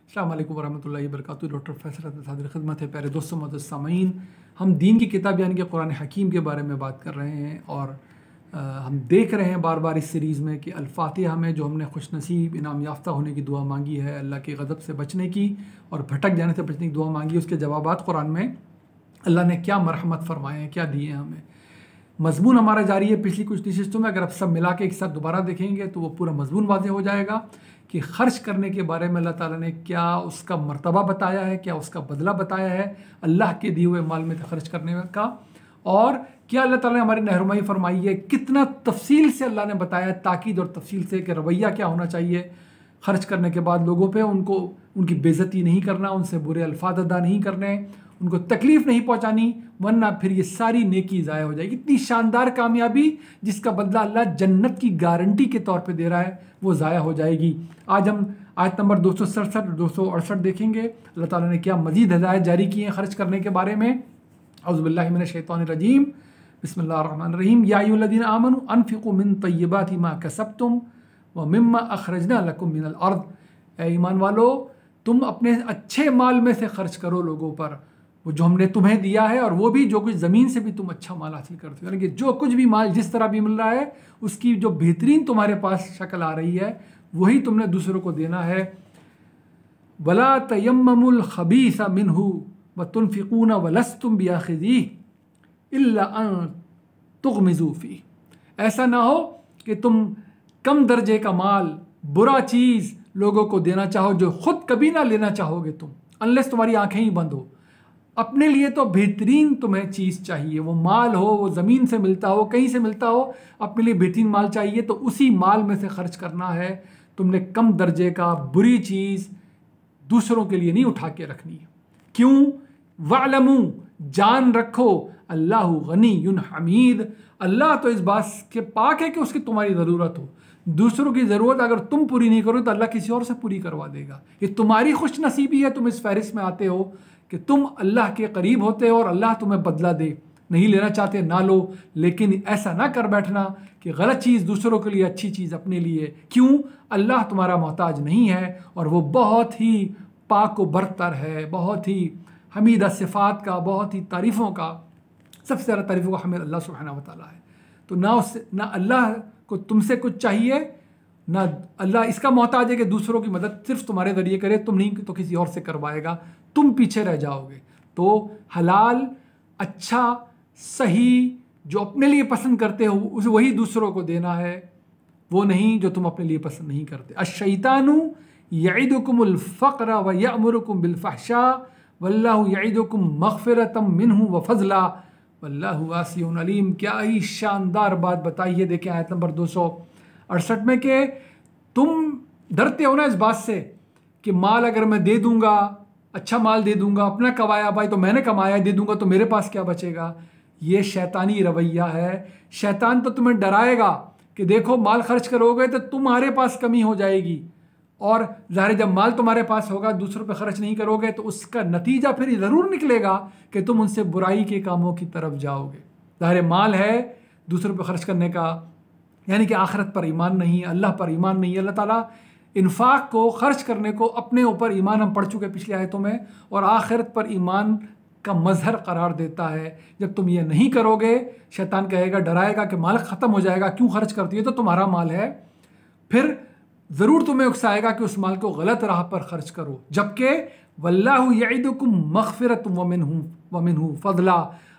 अस्सलाम वालेकुम वरहमतुल्लाहि वबरकातुहू। डॉक्टर फैसल सादर खिदमत है। प्यारे दोस्तों, मोअज़्ज़ज़ सामीन, हम दीन की किताब यानी कि कुरान हकीम के बारे में बात कर रहे हैं और हम देख रहे हैं बार बार इस सीरीज़ में कि अल-फातिहा में जो हमने खुश नसीब इनाम याफ्ता होने की दुआ मांगी है, अल्लाह के गज़ब से बचने की और भटक जाने से बचने की दुआ मांगी, उसके जवाबात कुरान में अल्लाह ने क्या मरहमत फरमाए हैं, क्या दिए हैं हमें। मज़मून हमारा जारी है पिछली कुछ नशिस्तों में। अगर आप सब मिला के एक साथ दोबारा देखेंगे तो वो पूरा मज़मून वाज़ेह हो जाएगा कि ख़र्च करने के बारे में अल्लाह ताला ने क्या उसका मर्तबा बताया है, क्या उसका बदला बताया है अल्लाह के दिए हुए माल में ख़र्च करने का, और क्या अल्लाह ताला ने हमारी रहनुमाई फरमाई है, कितना तफसील से अल्लाह ने बताया, ताकीद और तफसील से कि रवैया क्या होना चाहिए ख़र्च करने के बाद लोगों पे, उनको उनकी बेइज्जती नहीं करना, उनसे बुरे अल्फाज अदा नहीं करने, उनको तकलीफ़ नहीं पहुंचानी, वरना फिर ये सारी नेकी ज़ाया हो जाएगी। इतनी शानदार कामयाबी जिसका बदला अल्लाह जन्नत की गारंटी के तौर पे दे रहा है, वो ज़ाया हो जाएगी। आज हम आयत नंबर 267 268 देखेंगे। अल्लाह ताला ने क्या मज़ीद हिदायत जारी की है ख़र्च करने के बारे में। औज़ु बिल्लाहि मिनश शैतानिर रजीम, बिस्मिल्लाहिर रहमानिर रहीम। या अय्युहल्लज़ीना आमनू अनफ़िक़ू मिन तय्यिबाति मा कसब्तुम व मिम्मा अख़रजना लकुम मिनल अर्द। ऐ ईमान वालो, तुम अपने अच्छे माल में से खर्च करो लोगों पर, वो जो हमने तुम्हें दिया है, और वो भी जो कुछ ज़मीन से भी तुम अच्छा माल हासिल करते हो, यानी कि जो कुछ भी माल जिस तरह भी मिल रहा है उसकी जो बेहतरीन तुम्हारे पास शक्ल आ रही है वही तुमने दूसरों को देना है। वला तयम्ममुल खबीसा मिन्हु व तुनफिकूना वलस्तुम बिआखिज़ीह इल्ला अन तुग़मिज़ू फ़ीह। ऐसा ना हो कि तुम कम दर्जे का माल, बुरा चीज़ लोगों को देना चाहो जो खुद कभी ना लेना चाहोगे तुम, अनलेस तुम्हारी आंखें ही बंद हो। अपने लिए तो बेहतरीन तुम्हें चीज़ चाहिए, वो माल हो, वो ज़मीन से मिलता हो, कहीं से मिलता हो, अपने लिए बेहतरीन माल चाहिए तो उसी माल में से खर्च करना है। तुमने कम दर्जे का बुरी चीज़ दूसरों के लिए नहीं उठा के रखनी है। क्यों? वअलमू, जान रखो, अल्लाहु गनीयुन हमीद, अल्लाह तो इस बात के पाक है कि उसकी तुम्हारी ज़रूरत हो। दूसरों की ज़रूरत अगर तुम पूरी नहीं करो तो अल्लाह किसी और से पूरी करवा देगा। ये तुम्हारी खुश नसीबी है, तुम इस फहरिस्त में आते हो कि तुम अल्लाह के करीब होते हो और अल्लाह तुम्हें बदला दे। नहीं लेना चाहते ना लो, लेकिन ऐसा ना कर बैठना कि गलत चीज़ दूसरों के लिए, अच्छी चीज़ अपने लिए। क्यों? अल्लाह तुम्हारा मोहताज नहीं है और वो बहुत ही पाक व बरतर है, बहुत ही हमीदा सिफ़ात का, बहुत ही तारीफ़ों का, सबसे ज़्यादा तारीफ़ों का हमें अल्लाह सुब्हानहू व तआला है। तो ना अल्लाह को तुमसे कुछ चाहिए, ना अल्लाह इसका मोहताज है कि दूसरों की मदद सिर्फ तुम्हारे ज़रिए करे, तुम नहीं तो किसी और से करवाएगा, तुम पीछे रह जाओगे। तो हलाल, अच्छा, सही, जो अपने लिए पसंद करते हो उसे वही दूसरों को देना है, वो नहीं जो तुम अपने लिए पसंद नहीं करते। अश-शैतानु यइदुकुमुल फ़क़्र व यअमुरुकुम बिल फ़हशा वल्लाहु यइदुकुम मग़फ़िरतम मिन्हु व फ़ज़ला वल्लाहु वासिउन अलीम। क्या ही शानदार बात बताई है। देखें आयत नंबर 268 में कि तुम डरते हो ना इस बात से कि माल अगर मैं दे दूंगा, अच्छा माल दे दूंगा, अपना कमाया, भाई तो मैंने कमाया, दे दूंगा तो मेरे पास क्या बचेगा। ये शैतानी रवैया है। शैतान तो तुम्हें डराएगा कि देखो माल खर्च करोगे तो तुम्हारे पास कमी हो जाएगी, और ज़ाहिर जब माल तुम्हारे पास होगा, दूसरों पे खर्च नहीं करोगे तो उसका नतीजा फिर ज़रूर निकलेगा कि तुम उनसे बुराई के कामों की तरफ जाओगे। ज़ाहिर माल है दूसरों पे खर्च करने का, यानी कि आखिरत पर ईमान नहीं है, अल्लाह पर ईमान नहीं है। अल्लाह ताला इन्फाक को, खर्च करने को अपने ऊपर ईमान, हम पढ़ चुके पिछली आयतों में, और आखिरत पर ईमान का मजहर करार देता है। जब तुम ये नहीं करोगे, शैतान कहेगा, डराएगा कि माल ख़त्म हो जाएगा, क्यों खर्च करती है, तो तुम्हारा माल है, फिर ज़रूर तुम्हें उकसाएगा कि उस माल को गलत राह पर खर्च करो। जबकि वल्लाहु यइदुकुम मग़फ़िरतम व मिन्हु फ़ज़ला,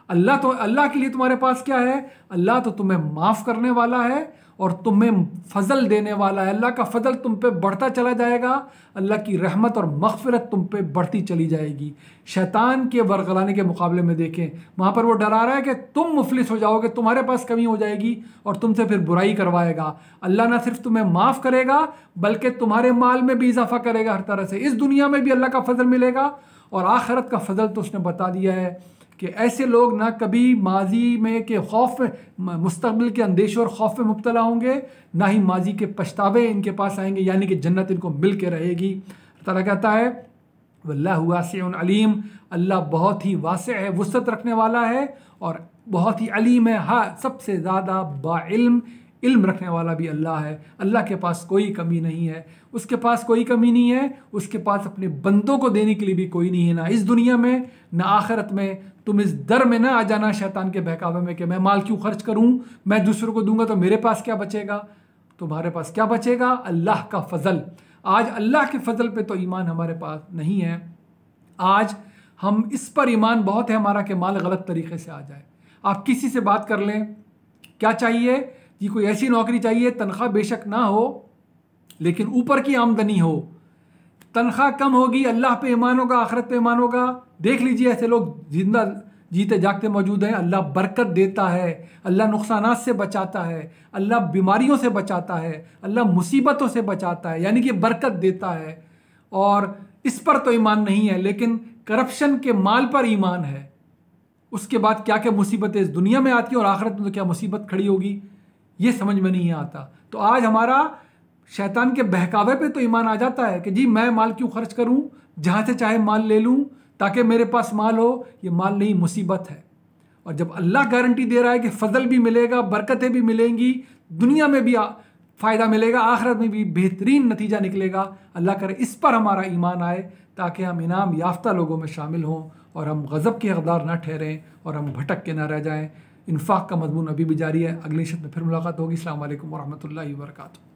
अल्लाह के लिए तुम्हारे पास क्या है? अल्लाह तो तुम्हें माफ़ करने वाला है और तुम्हें फ़ज़ल देने वाला है। अल्लाह का फ़ज़ल तुम पे बढ़ता चला जाएगा, अल्लाह की रहमत और मग़फ़िरत तुम पे बढ़ती चली जाएगी। शैतान के वरगलाने के मुकाबले में देखें, वहाँ पर वो डरा रहा है कि तुम मुफलिस हो जाओगे, तुम्हारे पास कमी हो जाएगी और तुमसे फिर बुराई करवाएगा। अल्लाह ना सिर्फ तुम्हें माफ़ करेगा बल्कि तुम्हारे माल में भी इजाफ़ा करेगा हर तरह से। इस दुनिया में भी अल्लाह का फ़ज़ल मिलेगा और आखिरत का फ़ज़ल तो उसने बता दिया है कि ऐसे लोग ना कभी माजी में के खौफ में, मुस्तक़बिल के अंदेशे और खौफ में मुब्तला होंगे, ना ही माजी के पछतावे इनके पास आएंगे, यानी कि जन्नत इनको मिल के रहेगी। अल्लाह कहता है वल्लाहु वासिउन अलीम, अल्लाह बहुत ही वासे है, वुसअत रखने वाला है और बहुत ही अलीम है। हाँ, सबसे ज़्यादा बाइल्म इल्म रखने वाला भी अल्लाह है। अल्लाह के पास कोई कमी नहीं है, उसके पास कोई कमी नहीं है, उसके पास अपने बंदों को देने के लिए भी कोई नहीं है, ना इस दुनिया में ना आखिरत में। तुम इस डर में ना आ जाना शैतान के बहकावे में कि मैं माल क्यों खर्च करूं, मैं दूसरों को दूंगा तो मेरे पास क्या बचेगा। तुम्हारे पास क्या बचेगा? अल्लाह का फजल। आज अल्लाह के फजल पे तो ईमान हमारे पास नहीं है। आज हम इस पर ईमान बहुत है हमारा कि माल गलत तरीके से आ जाए। आप किसी से बात कर लें, क्या चाहिए कि कोई ऐसी नौकरी चाहिए तनख्वाह बेशक ना हो लेकिन ऊपर की आमदनी हो। तनख्वाह कम होगी, अल्लाह पे ईमान होगा, आखिरत पे ईमान होगा। देख लीजिए ऐसे लोग जिंदा जीते जागते मौजूद हैं। अल्लाह बरकत देता है, अल्लाह नुकसानात से बचाता है, अल्लाह बीमारियों से बचाता है, अल्लाह मुसीबतों से बचाता है, यानी कि बरकत देता है। और इस पर तो ईमान नहीं है, लेकिन करप्शन के माल पर ईमान है। उसके बाद क्या क्या मुसीबतें इस दुनिया में आती हैं और आखिरत में तो क्या मुसीबत खड़ी होगी, ये समझ में नहीं आता। तो आज हमारा शैतान के बहकावे पे तो ईमान आ जाता है कि जी मैं माल क्यों खर्च करूं, जहां से चाहे माल ले लूं ताकि मेरे पास माल हो। ये माल नहीं, मुसीबत है। और जब अल्लाह गारंटी दे रहा है कि फजल भी मिलेगा, बरकतें भी मिलेंगी, दुनिया में भी फ़ायदा मिलेगा, आखिरत में भी बेहतरीन नतीजा निकलेगा, अल्लाह करे इस पर हमारा ईमान आए ताकि हम इनाम याफ्ता लोगों में शामिल हों और हम गज़ब के हकदार ना ठहरें और हम भटक के ना रह जाएं। इन्फाक का मज़मून अभी भी जारी है। अगली शब में फिर मुलाकात होगी। अस्सलाम वालेकुम वरहमतुल्लाहि वबरकातुहू।